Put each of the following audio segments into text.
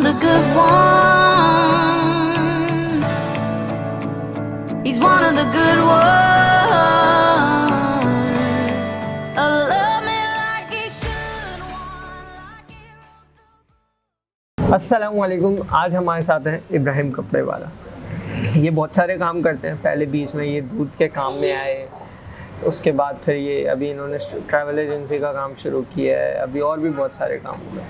the good ones. He's one of the good ones. Love me like he should, one like he wrote. अस्सलामुअलैकुम। आज हमारे साथ हैं इब्राहिम कपड़े वाला। ये बहुत सारे काम करते हैं। पहले बीच में ये दूध के काम में आए, उसके बाद फिर ये अभी इन्होंने ट्रैवल एजेंसी का काम शुरू किया है। अभी और भी बहुत सारे काम हुए।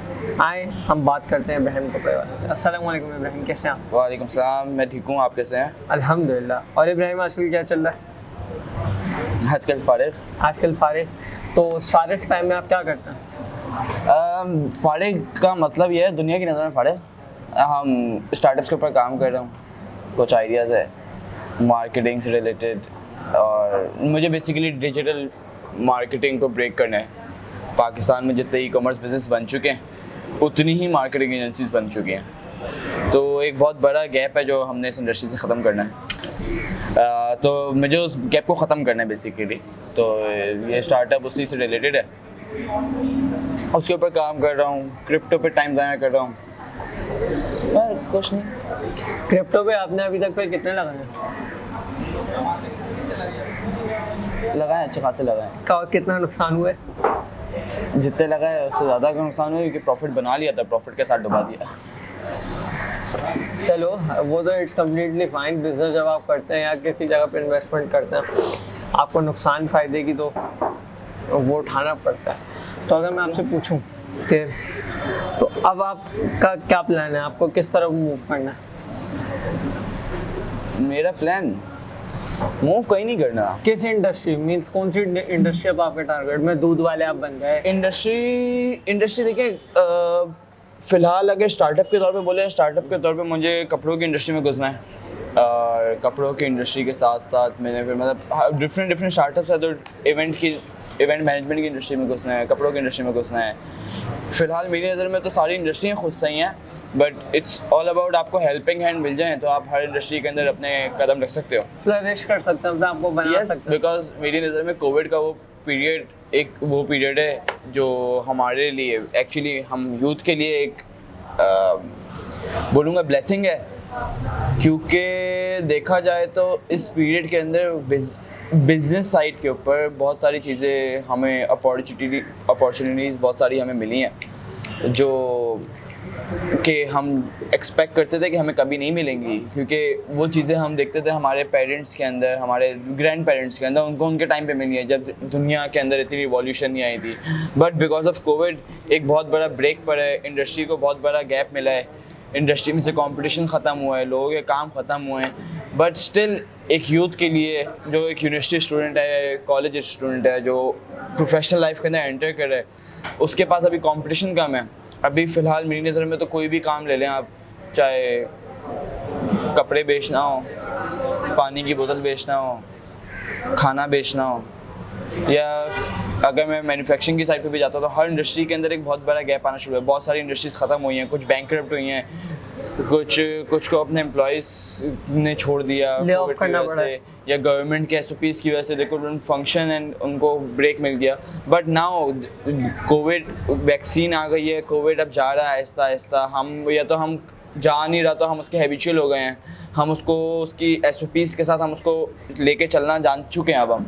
आए हम बात करते हैं इब्राहिम कपड़े वाले से। अस्सलामुअलैकुम इब्राहिम, कैसे हैं आप? वालेकुम सलाम, मैं ठीक हूँ, आप कैसे हैं? अल्हम्दुलिल्लाह। और इब्राहिम आजकल क्या चल रहा है? आजकल फारिग। तो उस फारिग टाइम में आप क्या करते हैं? फारिग का मतलब ये है, दुनिया की नज़र में फारिग हम स्टार्टअप्स के ऊपर काम कर रहा हूँ। कुछ आइडियाज़ है मार्केटिंग से रिलेटेड, और मुझे बेसिकली डिजिटल मार्केटिंग को ब्रेक करना है। पाकिस्तान में जितने ई कॉमर्स बिजनेस बन चुके हैं, उतनी ही मार्केटिंग एजेंसीज बन चुकी हैं। तो एक बहुत बड़ा गैप है जो हमने इस इंडस्ट्री से ख़त्म करना है। तो मुझे उस गैप को ख़त्म करना है बेसिकली। तो ये स्टार्टअप उसी से रिलेटेड है, उसके ऊपर काम कर रहा हूँ। क्रिप्टो पे टाइम ज़ाया कर रहा हूँ। कुछ नहीं। क्रिप्टो पे आपने अभी तक पे कितने लगाए हैं? लगाए, अच्छे खासे लगाए। कितना नुकसान हुआ है? जितने लगाए उससे ज़्यादा का नुकसान हुआ, क्योंकि प्रॉफिट बना लिया था, प्रॉफिट के साथ डुबा दिया। चलो वो तो इट्स कम्प्लीटली फाइन। बिजनेस जब आप करते हैं या किसी जगह पे इन्वेस्टमेंट करते हैं, आपको नुकसान फ़ायदे की तो वो उठाना पड़ता है। तो अगर मैं आपसे पूछूं कि तो अब आपका क्या प्लान है? आपको किस तरफ मूव करना है? मेरा प्लान मूव कहीं नहीं करना। किस इंडस्ट्री मींस कौन सी इंडस्ट्री अब आपके टारगेट में? दूध वाले आप बन गए। इंडस्ट्री देखिए, फ़िलहाल अगर स्टार्टअप के तौर पे बोले, स्टार्टअप के तौर पे मुझे कपड़ों की इंडस्ट्री में घुसना है। और कपड़ों की इंडस्ट्री के साथ साथ मैंने फिर मतलब डिफरेंट स्टार्टअप्स है, तो इवेंट मैनेजमेंट की इंडस्ट्री में घुसना है, कपड़ों की इंडस्ट्री में घुसना है। फ़िलहाल मेरी नज़र में तो सारी इंडस्ट्रियाँ खुद सही हैं, बट इट्स ऑल अबाउट आपको हेल्पिंग हैंड मिल जाए तो आप हर इंडस्ट्री के अंदर अपने कदम रख सकते हो, फ्लरिश कर सकते हैं, आपको बना सकते हैं। बिकॉज मेरी नज़र में कोविड का वो पीरियड है जो हमारे लिए एक्चुअली हम यूथ के लिए एक बोलूँगा ब्लेसिंग है। क्योंकि देखा जाए तो इस पीरियड के अंदर बिजनेस साइड के ऊपर बहुत सारी चीज़ें हमें अपॉर्चुनिटीज़ बहुत सारी हमें मिली हैं, जो कि हम एक्सपेक्ट करते थे कि हमें कभी नहीं मिलेंगी। क्योंकि वो चीज़ें हम देखते थे हमारे पेरेंट्स के अंदर, हमारे ग्रैंड पेरेंट्स के अंदर, उनको उनके टाइम पे मिली है जब दुनिया के अंदर इतनी रिवॉल्यूशन नहीं आई थी। बट बिकॉज ऑफ कोविड एक बहुत बड़ा ब्रेक पड़ा है, इंडस्ट्री को बहुत बड़ा गैप मिला है, इंडस्ट्री में से कंपटीशन ख़त्म हुआ है, लोगों के काम ख़त्म हुए हैं। बट स्टिल एक यूथ के लिए, जो एक यूनिवर्सिटी स्टूडेंट है, कॉलेज स्टूडेंट है, जो प्रोफेशनल लाइफ के अंदर एंटर कर रहा है, उसके पास अभी कंपटीशन कम है। अभी फ़िलहाल मेरी नज़र में तो कोई भी काम ले लें आप, चाहे कपड़े बेचना हो, पानी की बोतल बेचना हो, खाना बेचना हो, या अगर मैं मैन्युफैक्चरिंग की साइड पे भी जाता हूँ तो हर इंडस्ट्री के अंदर एक बहुत बड़ा गैप आना शुरू है। बहुत सारी इंडस्ट्रीज़ ख़त्म हुई हैं, कुछ बैंकरप्ट हुई हैं, कुछ को अपने एम्प्लॉयज़ ने छोड़ दिया ले-ऑफ करना पड़ा, या गवर्नमेंट के SOPs की वजह से देखो फंक्शन एंड उनको ब्रेक मिल गया। बट नाउ कोविड वैक्सीन आ गई है, कोविड अब जा रहा है आहिस्ता आहिस्ता। हम जा नहीं रहा तो हम उसके हैबिचुअल हो गए हैं, हम उसको उसकी SOPs के साथ हम उसको लेके चलना जान चुके हैं अब हम,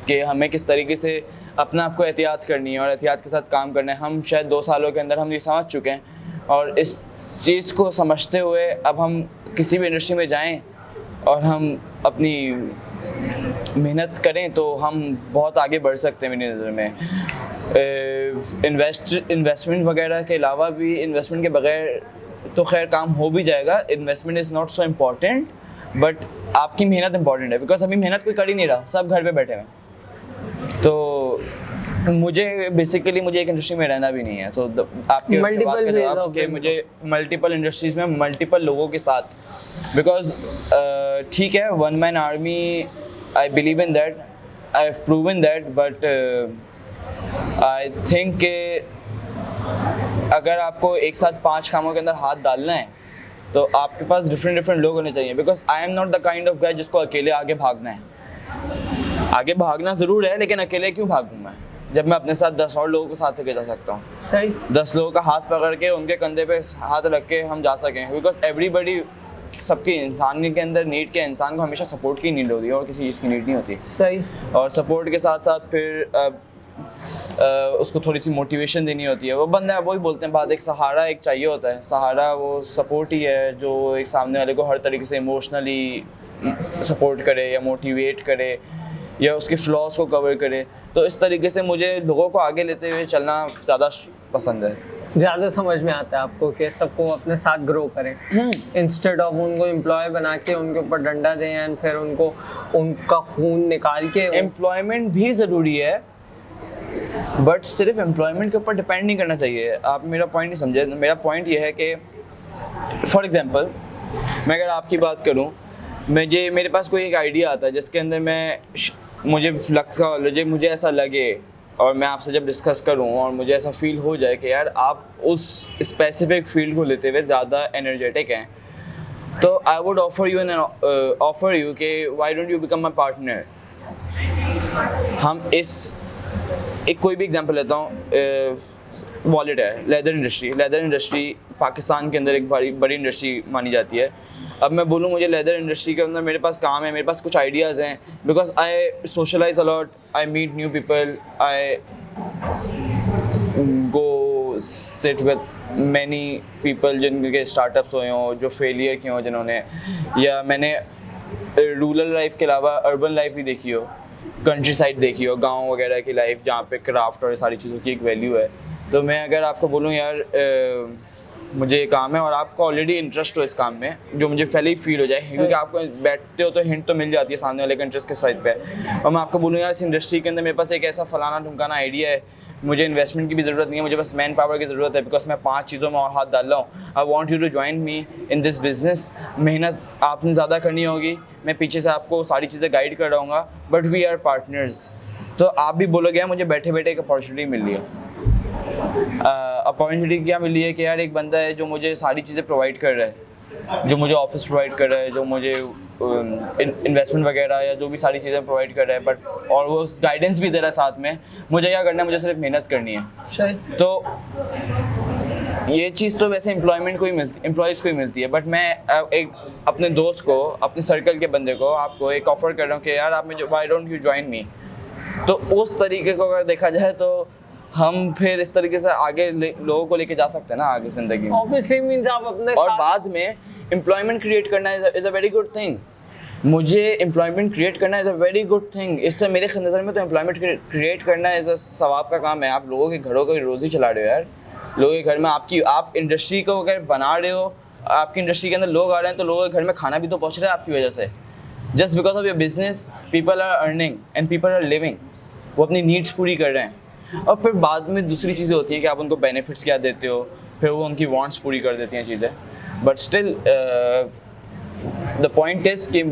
कि हमें किस तरीके से अपना आपको एहतियात करनी है और एहतियात के साथ काम करना है। हम शायद 2 सालों के अंदर हम ये समझ चुके हैं, और इस चीज़ को समझते हुए अब हम किसी भी इंडस्ट्री में जाएं और हम अपनी मेहनत करें तो हम बहुत आगे बढ़ सकते हैं मेरी नज़र में। इन्वेस्टमेंट वगैरह के अलावा भी, इन्वेस्टमेंट के बगैर तो खैर काम हो भी जाएगा। Investment is not so important, but आपकी मेहनत इंपॉर्टेंट है। बिकॉज अभी मेहनत कोई कर ही नहीं रहा, सब घर पे बैठे हुए। तो मुझे एक इंडस्ट्री में रहना भी नहीं है। तो आपके बात का जवाब कि मुझे मल्टीपल इंडस्ट्रीज़ में मल्टीपल लोगों के साथ, बिकॉज ठीक है, one man army, I believe in that, I have proven that, but I think कि अगर आपको एक साथ 5 कामों के अंदर हाथ डालना है तो आपके पास डिफरेंट लोग होने चाहिए। Because I am not the kind of guy जिसको अकेले आगे भागना है। आगे भागना ज़रूर है, लेकिन अकेले क्यों भागूँ मैं? जब मैं अपने साथ 10 और लोगों को साथ लेके जा सकता हूँ। सही। 10 लोगों का हाथ पकड़ के उनके कंधे पे हाथ रख के हम जा सकें, बिकॉज एवरीबडी, सबके इंसान के अंदर नीड के इंसान को हमेशा सपोर्ट की नीड होती है और किसी चीज़ की नीड नहीं होती। सही। और सपोर्ट के साथ साथ फिर उसको थोड़ी सी मोटिवेशन देनी होती है। वो बंदा वही बोलते हैं बात, एक सहारा एक चाहिए होता है। सहारा वो सपोर्ट ही है जो एक सामने वाले को हर तरीके से इमोशनली सपोर्ट करे या मोटिवेट करे या उसके फ्लॉज को कवर करे। तो इस तरीके से मुझे लोगों को आगे लेते हुए चलना ज़्यादा पसंद है। ज़्यादा समझ में आता है आपको कि सबको अपने साथ ग्रो करें, इंस्टेड ऑफ उनको एम्प्लॉय बना के उनके ऊपर डंडा दें एंड फिर उनको उनका खून निकाल के। एम्प्लॉयमेंट भी ज़रूरी है, बट सिर्फ एम्प्लॉयमेंट के ऊपर डिपेंड नहीं करना चाहिए। आप मेरा पॉइंट नहीं समझे। मेरा पॉइंट ये है कि फॉर एग्जांपल मैं अगर आपकी बात करूं, मेरे पास कोई एक आइडिया आता है जिसके अंदर मुझे ऐसा लगे और मैं आपसे जब डिस्कस करूं और मुझे ऐसा फील हो जाए कि यार आप उस स्पेसिफिक फील्ड को लेते हुए ज़्यादा एनर्जेटिक हैं, तो आई वुड ऑफर यू कि why don't you become my partner. हम एक कोई भी एग्जांपल लेता हूँ, वॉलेट है, लेदर इंडस्ट्री पाकिस्तान के अंदर एक बड़ी इंडस्ट्री मानी जाती है। अब मैं बोलूँ मुझे लेदर इंडस्ट्री के अंदर मेरे पास काम है, मेरे पास कुछ आइडियाज़ हैं, because I socialise a lot, I meet new people, I go sit with many people जिनके स्टार्टअप्स हुए हों, जो फेलियर किए हों जिन्होंने, या मैंने रूरल लाइफ के अलावा अर्बन लाइफ भी देखी हो, कंट्री साइड देखी हो, गांव वगैरह की लाइफ जहाँ पे क्राफ्ट और सारी चीज़ों की एक वैल्यू है। तो मैं अगर आपको बोलूँ यार मुझे ये काम है और आपको ऑलरेडी इंटरेस्ट हो इस काम में, जो मुझे पहले ही फील हो जाए, क्योंकि आपको बैठते हो तो हिंट तो मिल जाती है सामने वाले के इंटरेस्ट के साइड पे, और मैं आपको बोलूँ यार इस इंडस्ट्री के अंदर मेरे पास एक ऐसा फलाना ढुमकाना आइडिया है, मुझे इन्वेस्टमेंट की भी ज़रूरत नहीं है, मुझे बस मैन पावर की ज़रूरत है, बिकॉज मैं 5 चीज़ों में और हाथ डाल रहा हूँ। I want you to join me in this business. मेहनत आपने ज़्यादा करनी होगी, मैं पीछे से आपको सारी चीज़ें गाइड कर रहूँगा, बट वी आर पार्टनर्स। तो आप भी बोलोगे यार मुझे बैठे बैठे एक अपॉर्चुनिटी मिल रही है। अपॉर्चुनिटी क्या मिली है कि यार एक बंदा है जो मुझे सारी चीज़ें प्रोवाइड कर रहा है, जो मुझे ऑफिस प्रोवाइड कर रहा है, जो मुझे इन्वेस्टमेंट वगैरह या जो भी सारी चीज़ें प्रोवाइड कर रहा है, बट और वो गाइडेंस भी दे रहा है साथ में। मुझे क्या करना है, मुझे सिर्फ मेहनत करनी है। तो ये चीज़ तो वैसे एम्प्लॉयमेंट को ही एम्प्लॉयज़ को ही मिलती है, बट मैं एक अपने दोस्त को, अपने सर्कल के बंदे को, आपको एक ऑफ़र कर रहा हूँ कि यार आप मुझे why don't you join me. तो उस तरीके को अगर देखा जाए तो हम फिर इस तरीके से आगे लोगों को लेके जा सकते हैं ना आगे ज़िंदगी में। ऑब्वियसली मींस आप अपने और बाद में एम्प्लॉयमेंट क्रिएट करना is a very good thing. मुझे एम्प्लॉयमेंट क्रिएट करना is a very good thing. इससे मेरे नज़र में तो एम्प्लॉयमेंट क्रिएट करना इज़ अ सवाब का काम है। आप लोगों के घरों को रोज़ी चला रहे हो यार। लोगों के घर में आप इंडस्ट्री को अगर बना रहे हो, आपकी इंडस्ट्री के अंदर लोग आ रहे हैं, तो लोगों के घर में खाना भी तो पहुँच रहा है आपकी वजह से। Just because of your business people are earning and people are living. वो अपनी नीड्स पूरी कर रहे हैं। और फिर बाद में दूसरी चीज़ें होती हैं कि आप उनको बेनिफिट्स क्या देते हो, फिर वो उनकी वांट्स पूरी कर देती हैं चीज़ें। But still the point is कि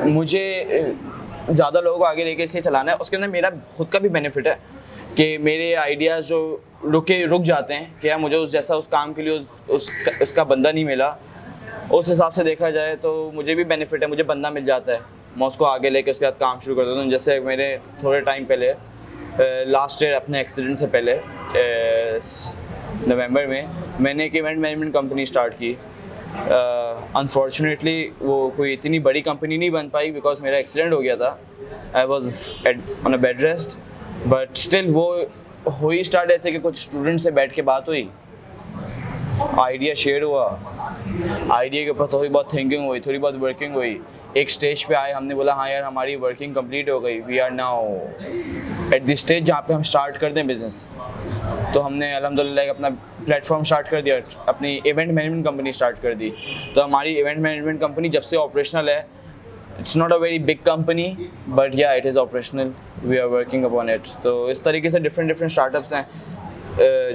मुझे ज़्यादा लोगों को आगे लेके इसलिए चलाना है। उसके अंदर मेरा खुद का भी बेनिफिट है कि मेरे आइडियाज़ जो रुक जाते हैं कि यार मुझे उस जैसा उस काम के लिए उसका बंदा नहीं मिला, उस हिसाब से देखा जाए तो मुझे भी बेनिफिट है। मुझे बंदा मिल जाता है, मैं उसको आगे लेके उसके बाद काम शुरू कर देता हूँ। जैसे मेरे थोड़े टाइम पहले लास्ट ईयर अपने एक्सीडेंट से पहले नवंबर में मैंने एक इवेंट मैनेजमेंट कंपनी स्टार्ट की। अनफॉर्चुनेटली वो कोई इतनी बड़ी कंपनी नहीं बन पाई बिकॉज मेरा एक्सीडेंट हो गया था। I was on a bed rest, but still वो हुई स्टार्ट ऐसे कि कुछ स्टूडेंट से बैठ के बात हुई, आइडिया शेयर हुआ, आइडिया के ऊपर थोड़ी बहुत थिंकिंग हुई, थोड़ी बहुत वर्किंग हुई। एक स्टेज पे आए, हमने बोला हाँ यार हमारी वर्किंग कंप्लीट हो गई, we are now at the stage जहाँ पे हम स्टार्ट कर दें बिजनेस। तो हमने अल्हम्दुलिल्लाह अपना प्लेटफॉर्म स्टार्ट कर दिया, अपनी इवेंट मैनेजमेंट कंपनी स्टार्ट कर दी। तो हमारी इवेंट मैनेजमेंट कंपनी जब से ऑपरेशनल है, it's not a very big company but yeah it is operational, we are working upon it. तो इस तरीके से डिफरेंट स्टार्टअप्स हैं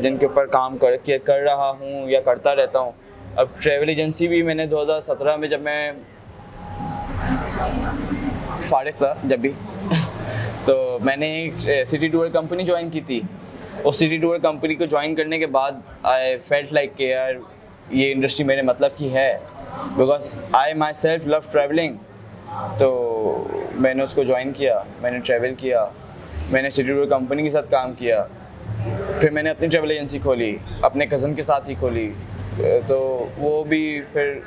जिनके ऊपर काम कर रहा हूँ या करता रहता हूँ। अब ट्रैवल एजेंसी भी मैंने 2017 में जब मैं फारिग था जब भी तो मैंने एक सिटी टूर कंपनी ज्वाइन की थी। उस सिटी टूर कंपनी को ज्वाइन करने के बाद आई फेल्ट लाइक कि यार ये इंडस्ट्री मेरे मतलब की है, because I my self love travelling. तो मैंने उसको ज्वाइन किया, मैंने ट्रैवल किया, मैंने सिटी टूर कंपनी के साथ काम किया, फिर मैंने अपनी ट्रैवल एजेंसी खोली, अपने कज़न के साथ ही खोली, तो वो भी फिर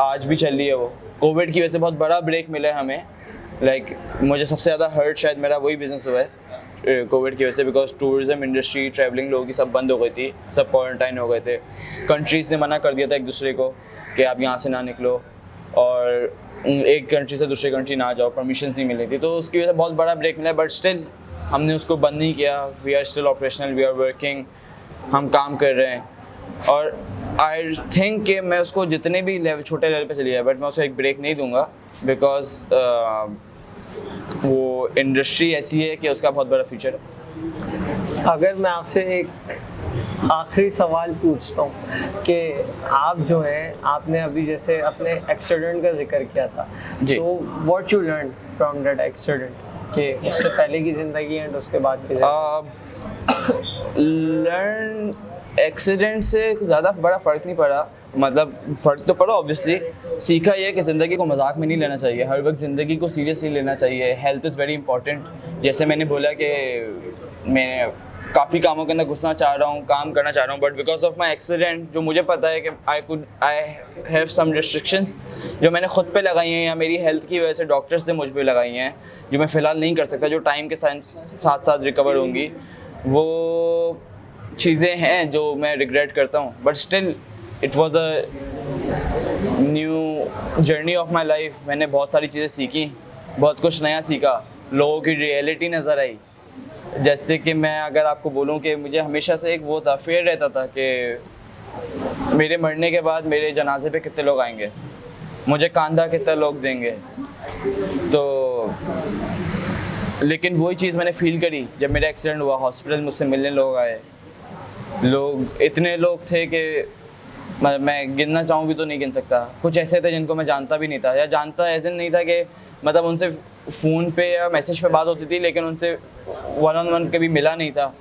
आज भी चल रही है। वो कोविड की वजह से बहुत बड़ा ब्रेक मिला है हमें। लाइक मुझे सबसे ज़्यादा हर्ट शायद मेरा वही बिज़नेस हुआ है कोविड की वजह से, बिकॉज टूरिज़म इंडस्ट्री, ट्रैवलिंग लोगों की सब बंद हो गई थी, सब क्वारंटाइन हो गए थे। कंट्रीज़ ने मना कर दिया था एक दूसरे को कि आप यहाँ से ना निकलो, और एक कंट्री से दूसरे कंट्री ना जाओ, परमिशन नहीं मिली थी, तो उसकी वजह से बहुत बड़ा ब्रेक मिला। बट स्टिल हमने उसको बंद नहीं किया। We are still operational, we are working, हम काम कर रहे हैं। और आई थिंक कि मैं उसको जितने भी लेवल, छोटे लेवल पे चली जाए, बट मैं उसको एक ब्रेक नहीं दूंगा, बिकॉज वो इंडस्ट्री ऐसी है कि उसका बहुत बड़ा फ्यूचर है। अगर मैं आपसे एक आखिरी सवाल पूछता हूँ कि आप जो है, आपने अभी जैसे अपने एक्सीडेंट का जिक्र किया था, जी। तो what you learn from that accident, कि उससे पहले की ज़िंदगी एंड उसके बाद की ज़िंदगी? लर्न एक्सीडेंट से ज़्यादा बड़ा फ़र्क नहीं पड़ा, मतलब फ़र्क तो पड़ा ऑब्वियसली। सीखा ये कि ज़िंदगी को मजाक में नहीं लेना चाहिए, हर वक्त ज़िंदगी को सीरियसली लेना चाहिए। Health is very important. जैसे मैंने बोला कि मैं काफ़ी कामों के अंदर घुसना चाह रहा हूँ, काम करना चाह रहा हूँ, but because of my accident जो मुझे पता है कि आई हैव सम रिस्ट्रिक्शंस जो मैंने खुद पे लगाई हैं, या मेरी हेल्थ की वजह से डॉक्टर्स ने मुझ पे लगाई हैं, जो मैं फ़िलहाल नहीं कर सकता, जो टाइम के साथ साथ रिकवर होंगी। वो चीज़ें हैं जो मैं रिग्रेट करता हूँ, but still it was a new journey of my life. मैंने बहुत सारी चीज़ें सीखी, बहुत कुछ नया सीखा, लोगों की रियलिटी नज़र आई। जैसे कि मैं अगर आपको बोलूं कि मुझे हमेशा से एक वो था, फेयर रहता था कि मेरे मरने के बाद मेरे जनाजे पे कितने लोग आएंगे, मुझे कांधा कितने लोग देंगे। तो लेकिन वही चीज़ मैंने फील करी जब मेरा एक्सीडेंट हुआ। हॉस्पिटल मुझसे मिलने लोग आए, लोग इतने लोग थे कि मैं गिनना चाहूँ भी तो नहीं गिन सकता। कुछ ऐसे थे जिनको मैं जानता भी नहीं था, या जानता ऐसे नहीं था कि मतलब उनसे फ़ोन पे या मैसेज पे बात होती थी, लेकिन उनसे वन ऑन वन कभी मिला नहीं था।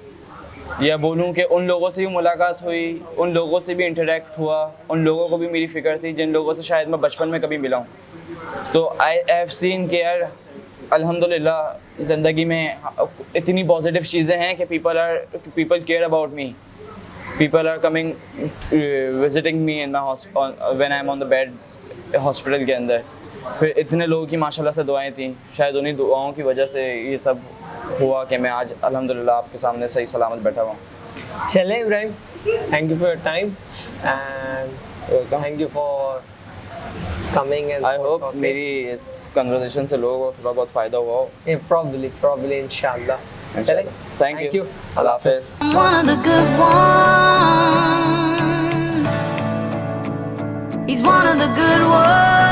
या बोलूँ कि उन लोगों से भी मुलाकात हुई, उन लोगों से भी इंटरेक्ट हुआ, उन लोगों को भी मेरी फ़िक्र थी जिन लोगों से शायद मैं बचपन में कभी मिला हूँ। तो आई हैव सीन कि यार अल्हम्दुलिल्लाह ज़िंदगी में इतनी पॉजिटिव चीज़ें हैं कि people care about me, people are coming visiting me in my when I am on the bed hospital के अंदर। फिर इतने लोगों की माशाल्लाह से दुआएं थी, शायद उन्हीं दुआओं की वजह से ये सब हुआ कि मैं आज अल्हम्दुलिल्लाह आपके सामने सही सलामत बैठा हुआ हूँ। चले Ibrahim, thank you for your time and thank you for coming and I hope मेरी इस कन्वर्सेशन से लोगों को थोड़ा बहुत फ़ायदा हुआ हो। प्रॉब्ली इंशाल्लाह। चले, थैंक यू, अल्लाह हाफ़िज़। One of the good ones. He's one of the good ones.